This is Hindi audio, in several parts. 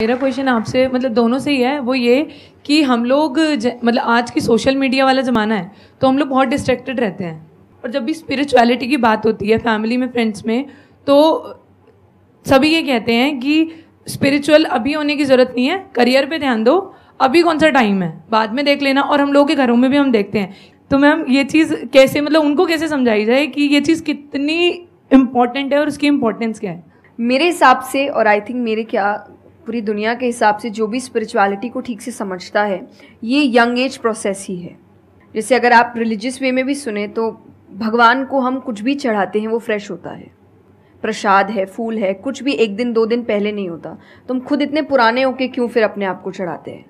मेरा क्वेश्चन आपसे मतलब दोनों से ही है, वो ये कि हम लोग मतलब आज की सोशल मीडिया वाला ज़माना है तो हम लोग बहुत डिस्ट्रैक्टेड रहते हैं, और जब भी स्पिरिचुअलिटी की बात होती है फैमिली में, फ्रेंड्स में, तो सभी ये कहते हैं कि स्पिरिचुअल अभी होने की ज़रूरत नहीं है, करियर पे ध्यान दो, अभी कौन सा टाइम है, बाद में देख लेना। और हम लोगों के घरों में भी हम देखते हैं। तो मैम ये चीज़ कैसे मतलब उनको कैसे समझाई जाए कि ये चीज़ कितनी इम्पॉर्टेंट है और उसकी इम्पोर्टेंस क्या है? मेरे हिसाब से, और आई थिंक मेरे क्या पूरी दुनिया के हिसाब से, जो भी स्पिरिचुअलिटी को ठीक से समझता है, ये यंग एज प्रोसेस ही है। जैसे अगर आप रिलीजियस वे में भी सुने तो भगवान को हम कुछ भी चढ़ाते हैं वो फ्रेश होता है, प्रसाद है, फूल है, कुछ भी एक दिन दो दिन पहले नहीं होता। तो हम खुद इतने पुराने होके क्यों फिर अपने आप को चढ़ाते हैं?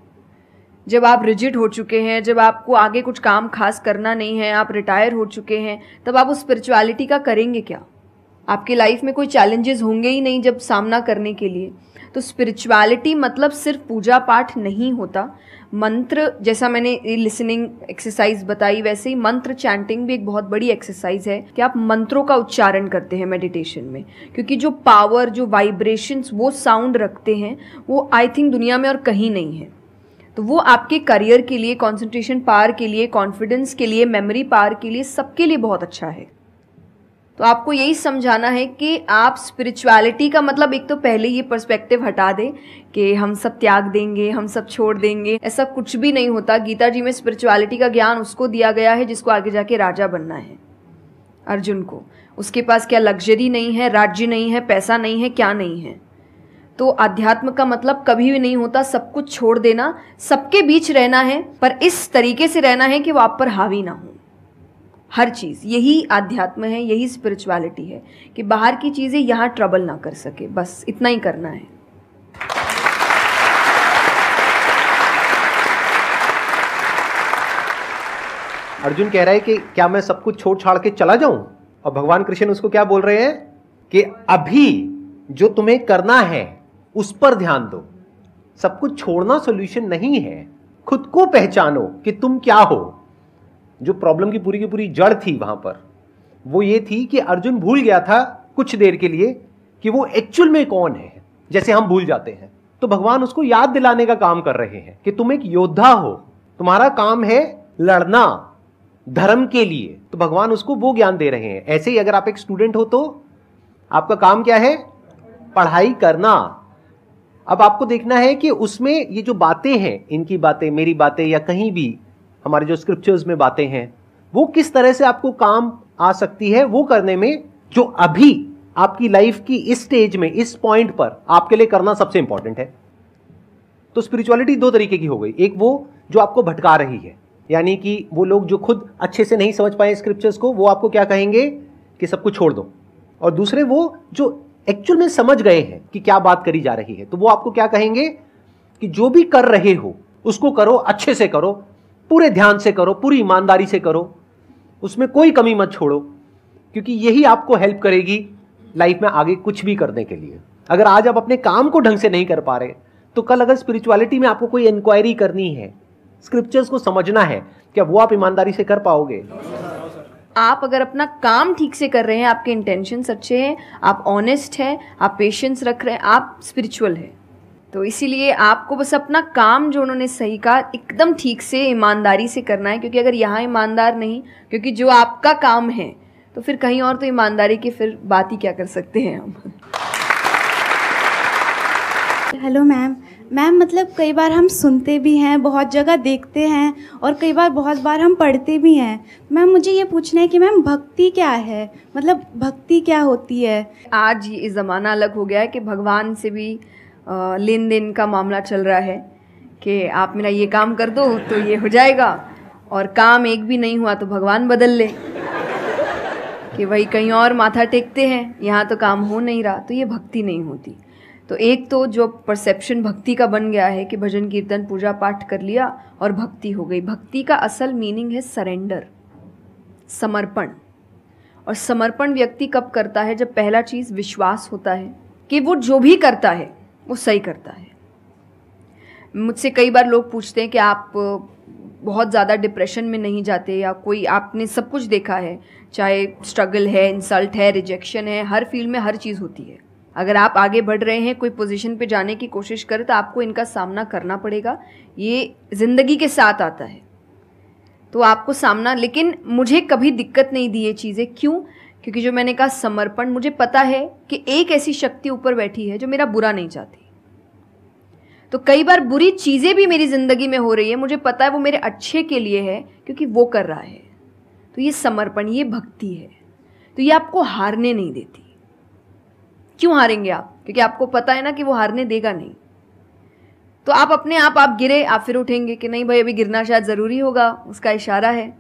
जब आप रिजिड हो चुके हैं, जब आपको आगे कुछ काम खास करना नहीं है, आप रिटायर हो चुके हैं, तब आप उस स्पिरिचुअलिटी का करेंगे क्या? आपकी लाइफ में कोई चैलेंजेस होंगे ही नहीं जब सामना करने के लिए। तो स्पिरिचुअलिटी मतलब सिर्फ पूजा पाठ नहीं होता। मंत्र, जैसा मैंने लिसनिंग एक्सरसाइज बताई, वैसे ही मंत्र चैंटिंग भी एक बहुत बड़ी एक्सरसाइज है कि आप मंत्रों का उच्चारण करते हैं मेडिटेशन में, क्योंकि जो पावर, जो वाइब्रेशंस वो साउंड रखते हैं, वो आई थिंक दुनिया में और कहीं नहीं है। तो वो आपके करियर के लिए, कंसंट्रेशन पावर के लिए, कॉन्फिडेंस के लिए, मेमोरी पावर के लिए, सबके लिए बहुत अच्छा है। तो आपको यही समझाना है कि आप स्पिरिचुअलिटी का मतलब, एक तो पहले ये पर्सपेक्टिव हटा दें कि हम सब त्याग देंगे, हम सब छोड़ देंगे। ऐसा कुछ भी नहीं होता। गीता जी में स्पिरिचुअलिटी का ज्ञान उसको दिया गया है जिसको आगे जाके राजा बनना है। अर्जुन को, उसके पास क्या लग्जरी नहीं है, राज्य नहीं है, पैसा नहीं है, क्या नहीं है। तो अध्यात्म का मतलब कभी भी नहीं होता सब कुछ छोड़ देना, सबके बीच रहना है, पर इस तरीके से रहना है कि वो आप पर हावी ना हो। हर चीज़, यही आध्यात्म है, यही स्पिरिचुअलिटी है कि बाहर की चीज़ें यहाँ ट्रबल ना कर सके, बस इतना ही करना है। अर्जुन कह रहा है कि क्या मैं सब कुछ छोड़ छाड़ के चला जाऊं? और भगवान कृष्ण उसको क्या बोल रहे हैं कि अभी जो तुम्हें करना है उस पर ध्यान दो। सब कुछ छोड़ना सॉल्यूशन नहीं है। खुद को पहचानो कि तुम क्या हो। जो प्रॉब्लम की पूरी जड़ थी वहां पर, वो ये थी कि अर्जुन भूल गया था कुछ देर के लिए कि वो एक्चुअल में कौन है, जैसे हम भूल जाते हैं। तो भगवान उसको याद दिलाने का काम कर रहे हैं कि तुम एक योद्धा हो, तुम्हारा काम है लड़ना धर्म के लिए। तो भगवान उसको वो ज्ञान दे रहे हैं। ऐसे ही अगर आप एक स्टूडेंट हो तो आपका काम क्या है? पढ़ाई करना। अब आपको देखना है कि उसमें ये जो बातें हैं, इनकी बातें, मेरी बातें, या कहीं भी हमारे जो स्क्रिप्चर्स में बातें हैं, वो किस तरह से आपको काम आ सकती है वो करने में, जो अभी आपकी लाइफ की इस स्टेज में, इस पॉइंट पर आपके लिए करना सबसे इंपॉर्टेंट है। तो स्पिरिचुअलिटी दो तरीके की हो गई। एक वो जो आपको भटका रही है, यानी कि वो लोग जो खुद अच्छे से नहीं समझ पाए स्क्रिप्चर्स को, वो आपको क्या कहेंगे कि सब कुछ छोड़ दो। और दूसरे वो जो एक्चुअल में समझ गए हैं कि क्या बात करी जा रही है, तो वो आपको क्या कहेंगे कि जो भी कर रहे हो उसको करो, अच्छे से करो, पूरे ध्यान से करो, पूरी ईमानदारी से करो, उसमें कोई कमी मत छोड़ो, क्योंकि यही आपको हेल्प करेगी लाइफ में आगे कुछ भी करने के लिए। अगर आज आप अपने काम को ढंग से नहीं कर पा रहे, तो कल अगर स्पिरिचुअलिटी में आपको कोई इंक्वायरी करनी है, स्क्रिप्चर्स को समझना है, क्या वो आप ईमानदारी से कर पाओगे? आप अगर अपना काम ठीक से कर रहे हैं, आपके इंटेंशंस अच्छे हैं, आप ऑनेस्ट हैं, आप पेशेंस रख रहे हैं, आप स्पिरिचुअल है। तो इसीलिए आपको बस अपना काम, जो उन्होंने सही कहा, एकदम ठीक से ईमानदारी से करना है। क्योंकि अगर यहाँ ईमानदार नहीं, क्योंकि जो आपका काम है, तो फिर कहीं और तो ईमानदारी की फिर बात ही क्या कर सकते हैं हम। Hello ma'am. मैम मतलब कई बार हम सुनते भी हैं, बहुत जगह देखते हैं, और कई बार बहुत बार हम पढ़ते भी हैं। मैम मुझे ये पूछना है कि मैम भक्ति क्या है, मतलब भक्ति क्या होती है? आज ये ज़माना अलग हो गया है कि भगवान से भी लेन देन का मामला चल रहा है कि आप मेरा ये काम कर दो तो ये हो जाएगा, और काम एक भी नहीं हुआ तो भगवान बदल ले, कि वही कहीं और माथा टेकते हैं, यहाँ तो काम हो नहीं रहा। तो ये भक्ति नहीं होती। तो एक तो जो परसेप्शन भक्ति का बन गया है कि भजन कीर्तन पूजा पाठ कर लिया और भक्ति हो गई। भक्ति का असल मीनिंग है सरेंडर, समर्पण। और समर्पण व्यक्ति कब करता है? जब पहला चीज़ विश्वास होता है कि वो जो भी करता है वो सही करता है। मुझसे कई बार लोग पूछते हैं कि आप बहुत ज़्यादा डिप्रेशन में नहीं जाते, या कोई, आपने सब कुछ देखा है, चाहे स्ट्रगल है, इंसल्ट है, रिजेक्शन है, हर फील्ड में हर चीज़ होती है, अगर आप आगे बढ़ रहे हैं, कोई पोजीशन पे जाने की कोशिश करें, तो आपको इनका सामना करना पड़ेगा। ये ज़िंदगी के साथ आता है, तो आपको सामना, लेकिन मुझे कभी दिक्कत नहीं दी ये चीज़ें। क्यों? क्योंकि जो मैंने कहा समर्पण, मुझे पता है कि एक ऐसी शक्ति ऊपर बैठी है जो मेरा बुरा नहीं चाहती। तो कई बार बुरी चीज़ें भी मेरी ज़िंदगी में हो रही है, मुझे पता है वो मेरे अच्छे के लिए है, क्योंकि वो कर रहा है। तो ये समर्पण, ये भक्ति है। तो ये आपको हारने नहीं देती। क्यों हारेंगे आप? क्योंकि आपको पता है ना कि वो हारने देगा नहीं। तो आप अपने आप गिरे, आप फिर उठेंगे कि नहीं भाई अभी गिरना शायद ज़रूरी होगा, उसका इशारा है,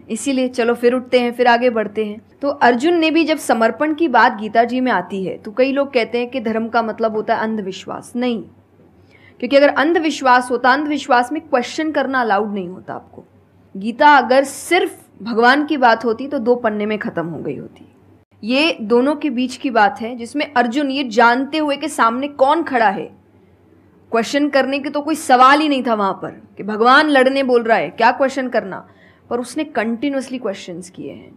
इसीलिए चलो फिर उठते हैं, फिर आगे बढ़ते हैं। तो अर्जुन ने भी जब समर्पण की बात गीता जी में आती है, तो कई लोग कहते हैं कि धर्म का मतलब होता है अंधविश्वास। नहीं, क्योंकि अगर अंधविश्वास होता, अंधविश्वास में क्वेश्चन करना अलाउड नहीं होता आपको। गीता अगर सिर्फ भगवान की बात होती तो 2 पन्ने में खत्म हो गई होती। ये दोनों के बीच की बात है, जिसमें अर्जुन ये जानते हुए कि सामने कौन खड़ा है, क्वेश्चन करने के तो कोई सवाल ही नहीं था वहां पर कि भगवान लड़ने बोल रहा है, क्या क्वेश्चन करना, पर उसने कंटिन्यूअसली क्वेश्चंस किए हैं।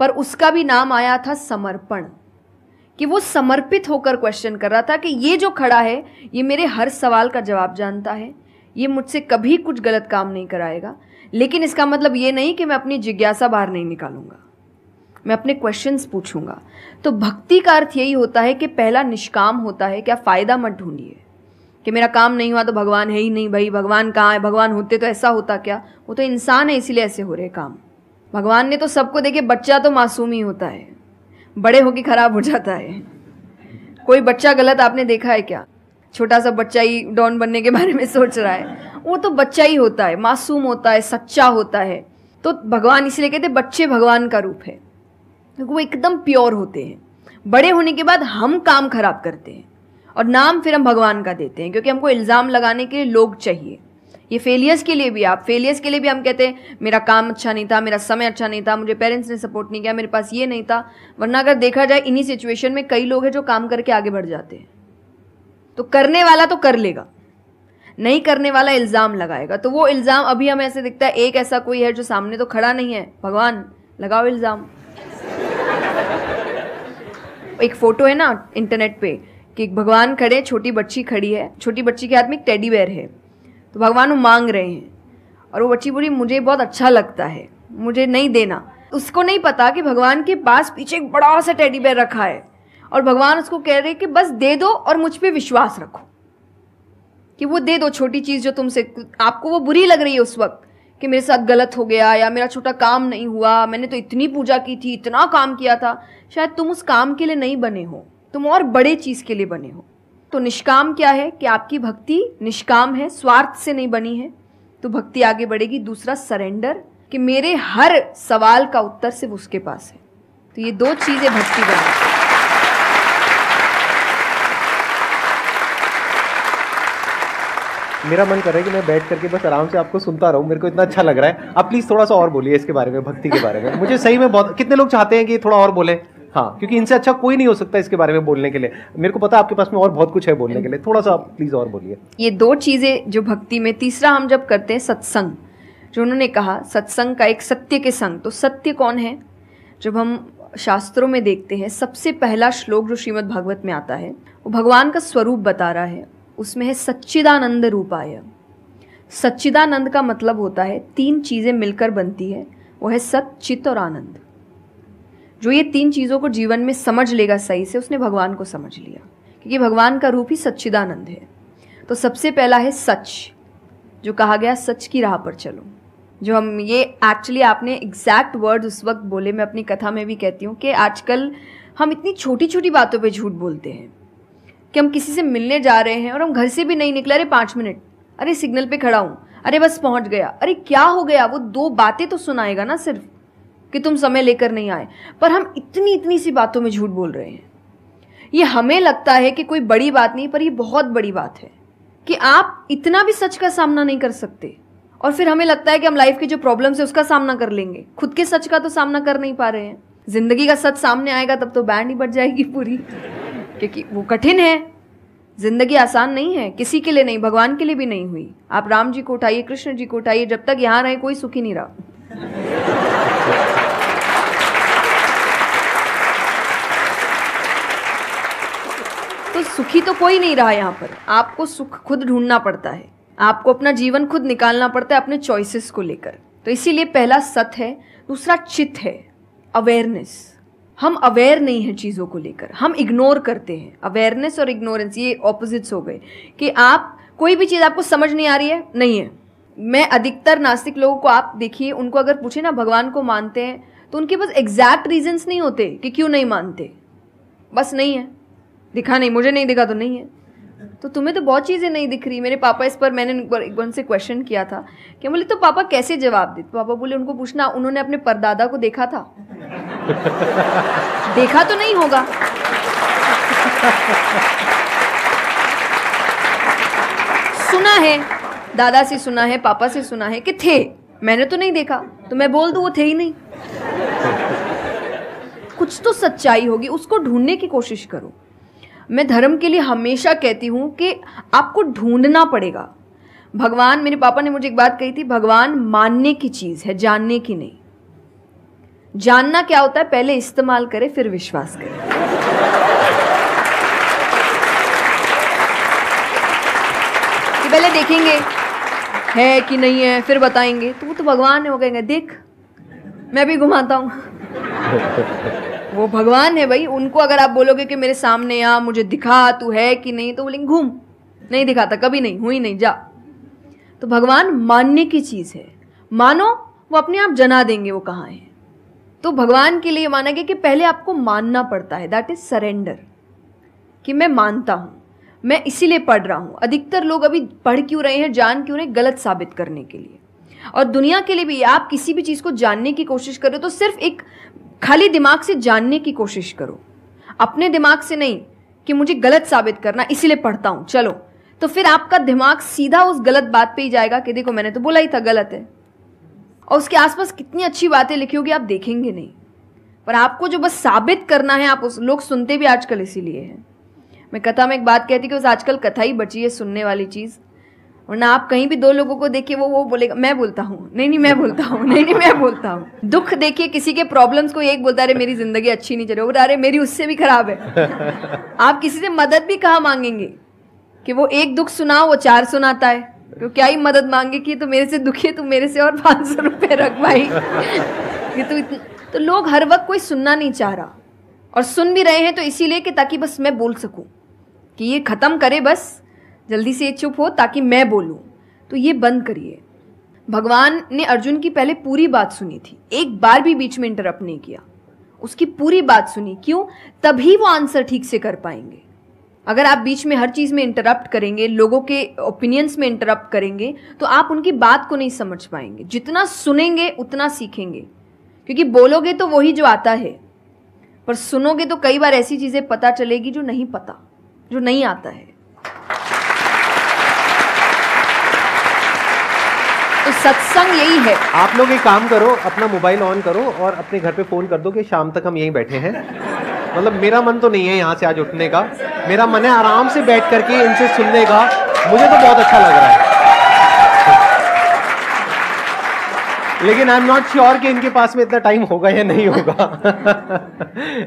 पर उसका भी नाम आया था समर्पण, कि वो समर्पित होकर क्वेश्चन कर रहा था कि ये जो खड़ा है ये मेरे हर सवाल का जवाब जानता है, ये मुझसे कभी कुछ गलत काम नहीं कराएगा, लेकिन इसका मतलब ये नहीं कि मैं अपनी जिज्ञासा बाहर नहीं निकालूंगा, मैं अपने क्वेश्चंस पूछूंगा। तो भक्ति का अर्थ यही होता है कि पहला निष्काम होता है। क्या फ़ायदा मत ढूंढिए कि मेरा काम नहीं हुआ तो भगवान है ही नहीं। भाई भगवान कहाँ है? भगवान होते तो ऐसा होता क्या? वो तो इंसान है, इसीलिए ऐसे हो रहे काम। भगवान ने तो सबको देखे, बच्चा तो मासूम ही होता है, बड़े होके खराब हो जाता है। कोई बच्चा गलत आपने देखा है क्या? छोटा सा बच्चा ही डॉन बनने के बारे में सोच रहा है, वो तो बच्चा ही होता है, मासूम होता है, सच्चा होता है। तो भगवान इसलिए कहते हैं बच्चे भगवान का रूप है, क्योंकि वो एकदम प्योर होते हैं। बड़े होने के बाद हम काम खराब करते हैं और नाम फिर हम भगवान का देते हैं, क्योंकि हमको इल्ज़ाम लगाने के लिए लोग चाहिए। ये फेलियर्स के लिए भी, आप फेलियर्स के लिए भी हम कहते हैं मेरा काम अच्छा नहीं था, मेरा समय अच्छा नहीं था, मुझे पेरेंट्स ने सपोर्ट नहीं किया, मेरे पास ये नहीं था। वरना अगर देखा जाए इन्हीं सिचुएशन में कई लोग हैं जो काम करके आगे बढ़ जाते हैं। तो करने वाला तो कर लेगा, नहीं करने वाला इल्ज़ाम लगाएगा। तो वो इल्ज़ाम अभी हमें ऐसे दिखता है एक ऐसा कोई है जो सामने तो खड़ा नहीं है, भगवान लगाओ इल्ज़ाम। एक फोटो है ना इंटरनेट पे कि भगवान खड़े, छोटी बच्ची खड़ी है, छोटी बच्ची के हाथ में एक टेडी बेयर है, तो भगवान वो मांग रहे हैं और वो बच्ची बोली मुझे बहुत अच्छा लगता है, मुझे नहीं देना। उसको नहीं पता कि भगवान के पास पीछे एक बड़ा सा टेडी बेयर रखा है और भगवान उसको कह रहे कि बस दे दो और मुझ पे विश्वास रखो कि वो दे दो छोटी चीज़ जो तुमसे, आपको वो बुरी लग रही है उस वक्त कि मेरे साथ गलत हो गया या मेरा छोटा काम नहीं हुआ, मैंने तो इतनी पूजा की थी, इतना काम किया था। शायद तुम उस काम के लिए नहीं बने हो, तुम और बड़े चीज़ के लिए बने हो। तो निष्काम क्या है कि आपकी भक्ति निष्काम है, स्वार्थ से नहीं बनी है, तो भक्ति आगे बढ़ेगी। दूसरा सरेंडर, कि मेरे हर सवाल का उत्तर सिर्फ उसके पास है। तो ये 2 चीज़ें भक्ति बनाती है। मेरा मन कर रहा है कि मैं बैठ करके बस आराम से आपको सुनता रहूं, मेरे को इतना अच्छा लग रहा है। आप प्लीज थोड़ा सा और बोलिए इसके बारे में, भक्ति के बारे में। मुझे सही में बहुत, कितने लोग चाहते हैं कि थोड़ा और बोले? हाँ, क्योंकि इनसे अच्छा कोई नहीं हो सकता इसके बारे में बोलने के लिए। मेरे को पता है आपके पास में और बहुत कुछ है बोलने के लिए, थोड़ा सा प्लीज और बोलिए। ये 2 चीजें जो भक्ति में। तीसरा हम जब करते हैं सत्संग, जो उन्होंने कहा सत्संग का एक सत्य के संग। तो सत्य कौन है? जब हम शास्त्रों में देखते हैं, सबसे पहला श्लोक जो श्रीमद् भागवत में आता है वो भगवान का स्वरूप बता रहा है। उसमें है सच्चिदानंद रूपाय। सच्चिदानंद का मतलब होता है 3 चीज़ें मिलकर बनती है, वो है सत, चित और आनंद। जो ये 3 चीज़ों को जीवन में समझ लेगा सही से, उसने भगवान को समझ लिया, क्योंकि भगवान का रूप ही सच्चिदानंद है। तो सबसे पहला है सच, जो कहा गया सच की राह पर चलो। जो हम ये एक्चुअली आपने एग्जैक्ट वर्ड उस वक्त बोले, मैं अपनी कथा में भी कहती हूँ कि आजकल हम इतनी छोटी छोटी बातों पे झूठ बोलते हैं कि हम किसी से मिलने जा रहे हैं और हम घर से भी नहीं निकले, अरे 5 मिनट, अरे सिग्नल पे खड़ा हूँ, अरे बस पहुँच गया, अरे क्या हो गया। वो 2 बातें तो सुनाएगा ना सिर्फ कि तुम समय लेकर नहीं आए, पर हम इतनी इतनी सी बातों में झूठ बोल रहे हैं। ये हमें लगता है कि कोई बड़ी बात नहीं, पर ये बहुत बड़ी बात है कि आप इतना भी सच का सामना नहीं कर सकते, और फिर हमें लगता है कि हम लाइफ की जो प्रॉब्लम्स है उसका सामना कर लेंगे, खुद के सच का तो सामना कर नहीं पा रहे हैं। जिंदगी का सच सामने आएगा तब तो बैंड ही बज जाएगी पूरी, क्योंकि वो कठिन है। जिंदगी आसान नहीं है, किसी के लिए नहीं, भगवान के लिए भी नहीं हुई। आप राम जी को उठाइए, कृष्ण जी को उठाइए, जब तक यहाँ रहे कोई सुखी नहीं रहा। सुखी तो कोई नहीं रहा यहाँ पर, आपको सुख खुद ढूंढना पड़ता है, आपको अपना जीवन खुद निकालना पड़ता है अपने चॉइसेस को लेकर। तो इसीलिए पहला सत है, दूसरा चित है, अवेयरनेस। हम अवेयर नहीं है चीज़ों को लेकर, हम इग्नोर करते हैं। अवेयरनेस और इग्नोरेंस ये ऑपोजिट्स हो गए कि आप कोई भी चीज़ आपको समझ नहीं आ रही है, नहीं है। मैं अधिकतर नास्तिक लोगों को आप देखिए, उनको अगर पूछे ना भगवान को मानते हैं, तो उनके पास एग्जैक्ट रीजंस नहीं होते कि क्यों नहीं मानते, बस नहीं है, दिखा नहीं, मुझे नहीं दिखा तो नहीं है। तो तुम्हें तो बहुत चीज़ें नहीं दिख रही। मेरे पापा इस पर मैंने एक बार उनसे क्वेश्चन किया था कि बोले तो पापा कैसे जवाब दे, तो पापा बोले उनको पूछना उन्होंने अपने परदादा को देखा था। देखा तो नहीं होगा, सुना है, दादा से सुना है, पापा से सुना है कि थे, मैंने तो नहीं देखा, तो मैं बोल दूं वो थे ही नहीं। कुछ तो सच्चाई होगी, उसको ढूंढने की कोशिश करो। मैं धर्म के लिए हमेशा कहती हूं कि आपको ढूंढना पड़ेगा। भगवान, मेरे पापा ने मुझे एक बात कही थी, भगवान मानने की चीज है, जानने की नहीं। जानना क्या होता है, पहले इस्तेमाल करे फिर विश्वास करे। कि पहले देखेंगे है कि नहीं है, फिर बताएंगे, तो वो तो भगवान है, वो कहेंगे देख मैं भी घुमाता हूं। वो भगवान है भाई, उनको अगर आप बोलोगे कि मेरे सामने आ, मुझे दिखा तू है कि नहीं, तो बोलेंगे घूम, नहीं दिखाता, कभी नहीं हुई, नहीं जा। तो भगवान मानने की चीज है, मानो वो अपने आप जना देंगे वो कहाँ है। तो भगवान के लिए माना गया कि पहले आपको मानना पड़ता है, दैट इज सरेंडर, कि मैं मानता हूं, मैं इसीलिए पढ़ रहा हूं। अधिकतर लोग अभी पढ़ क्यों रहे हैं, जान क्यों रहे, गलत साबित करने के लिए। और दुनिया के लिए भी, आप किसी भी चीज को जानने की कोशिश करो तो सिर्फ एक खाली दिमाग से जानने की कोशिश करो, अपने दिमाग से नहीं कि मुझे गलत साबित करना इसीलिए पढ़ता हूं चलो। तो फिर आपका दिमाग सीधा उस गलत बात पे ही जाएगा कि देखो मैंने तो बोला ही था गलत है, और उसके आसपास कितनी अच्छी बातें लिखी होगी आप देखेंगे नहीं। पर आपको जो बस साबित करना है, आप उस, लोग सुनते भी आजकल इसीलिए हैं। मैं कथा में एक बात कहती कि बस आजकल कथा ही बची है सुनने वाली चीज, वरना आप कहीं भी दो लोगों को देखिए वो बोलेगा मैं बोलता हूँ, नहीं मैं बोलता हूँ, नहीं मैं बोलता हूँ। दुख देखिए किसी के, प्रॉब्लम्स को एक बोलता है मेरी जिंदगी अच्छी नहीं चल रही, अरे मेरी उससे भी खराब है। आप किसी से मदद भी कहाँ मांगेंगे कि वो एक दुख सुनाओ वो 4 सुनाता है, तो क्या ही मदद मांगे कि तो मेरे से दुखी है, तो मेरे से और 500 रुपये रख भाई। ये तो लोग हर वक्त कोई सुनना नहीं चाह रहा, और सुन भी रहे हैं तो इसीलिए कि ताकि बस मैं बोल सकूं, कि ये खत्म करे, बस जल्दी से ये चुप हो ताकि मैं बोलूं। तो ये बंद करिए। भगवान ने अर्जुन की पहले पूरी बात सुनी थी, एक बार भी बीच में इंटरप्ट नहीं किया, उसकी पूरी बात सुनी। क्यों? तभी वो आंसर ठीक से कर पाएंगे। अगर आप बीच में हर चीज में इंटरप्ट करेंगे, लोगों के ओपिनियंस में इंटरप्ट करेंगे, तो आप उनकी बात को नहीं समझ पाएंगे। जितना सुनेंगे उतना सीखेंगे, क्योंकि बोलोगे तो वही जो आता है, पर सुनोगे तो कई बार ऐसी चीजें पता चलेगी जो नहीं पता, जो नहीं आता है। तो सत्संग यही है। आप लोग एक काम करो, अपना मोबाइल ऑन करो और अपने घर पे फोन कर दो कि शाम तक हम यहीं बैठे हैं। मतलब मेरा मन तो नहीं है यहाँ से आज उठने का, मेरा मन है आराम से बैठ करके इनसे सुनने का। मुझे तो बहुत अच्छा लग रहा है, लेकिन आई एम नॉट श्योर कि इनके पास में इतना टाइम होगा या नहीं होगा।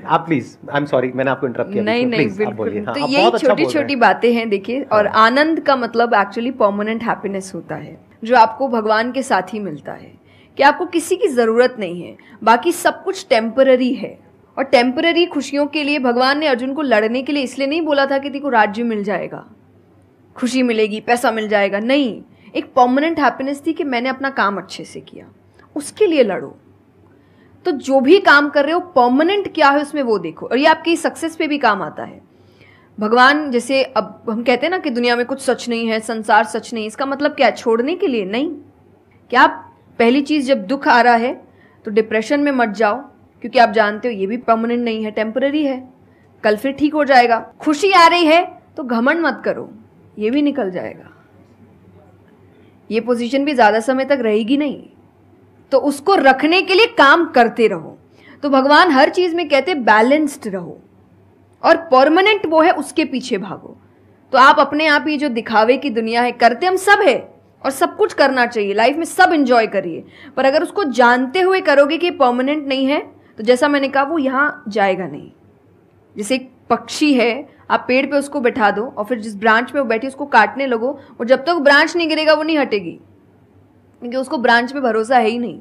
आप प्लीज, आई एम सॉरी मैंने आपको इंटरप्ट किया। नहीं बिल्कुल। तो यही छोटी छोटी बातें हैं देखिए। और आनंद का मतलब एक्चुअली परमानेंट हैप्पीनेस होता है, जो आपको भगवान के साथ ही मिलता है, कि आपको किसी की जरूरत नहीं है, बाकी सब कुछ टेम्पररी है। और टेम्पररी खुशियों के लिए भगवान ने अर्जुन को लड़ने के लिए इसलिए नहीं बोला था कि तेरे को राज्य मिल जाएगा, खुशी मिलेगी, पैसा मिल जाएगा, नहीं। एक परमानेंट हैप्पीनेस थी कि मैंने अपना काम अच्छे से किया, उसके लिए लड़ो। तो जो भी काम कर रहे हो परमानेंट क्या है उसमें वो देखो, और ये आपकी सक्सेस पे भी काम आता है। भगवान जैसे अब हम कहते हैं ना कि दुनिया में कुछ सच नहीं है, संसार सच नहीं, इसका मतलब क्या है? छोड़ने के लिए नहीं। क्या आप पहली चीज, जब दुख आ रहा है तो डिप्रेशन में मत जाओ, क्योंकि आप जानते हो ये भी परमानेंट नहीं है, टेम्पररी है, कल फिर ठीक हो जाएगा। खुशी आ रही है तो घमंड मत करो, ये भी निकल जाएगा, ये पोजीशन भी ज्यादा समय तक रहेगी नहीं, तो उसको रखने के लिए काम करते रहो। तो भगवान हर चीज में कहते बैलेंस्ड रहो, और परमानेंट वो है उसके पीछे भागो। तो आप अपने आप ही जो दिखावे की दुनिया है, करते हम सब है और सब कुछ करना चाहिए लाइफ में, सब एंजॉय करिए, पर अगर उसको जानते हुए करोगे कि परमानेंट नहीं है, तो जैसा मैंने कहा वो यहाँ जाएगा नहीं। जैसे एक पक्षी है, आप पेड़ पे उसको बैठा दो और फिर जिस ब्रांच पे वो बैठी उसको काटने लगो, और जब तक ब्रांच नहीं गिरेगा वो नहीं हटेगी, क्योंकि उसको ब्रांच पे भरोसा है ही नहीं।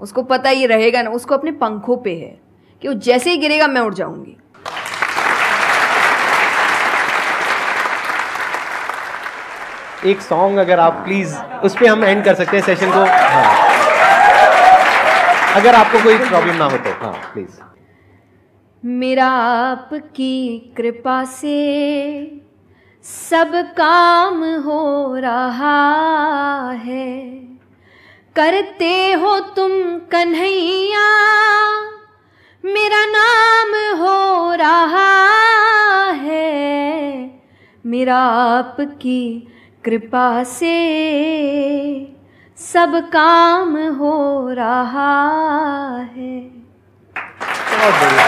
उसको पता ये रहेगा ना, उसको अपने पंखों पे है कि वो जैसे ही गिरेगा मैं उड़ जाऊंगी। एक सॉन्ग अगर आप प्लीज, उस पे हम एंड कर सकते हैं सेशन को। हाँ। अगर आपको कोई प्रॉब्लम ना हो तो हाँ प्लीज। मेरा आपकी कृपा से सब काम हो रहा है, करते हो तुम कन्हैया मेरा नाम हो रहा है। मेरा आपकी कृपा से सब काम हो रहा है। बहुत बढ़िया।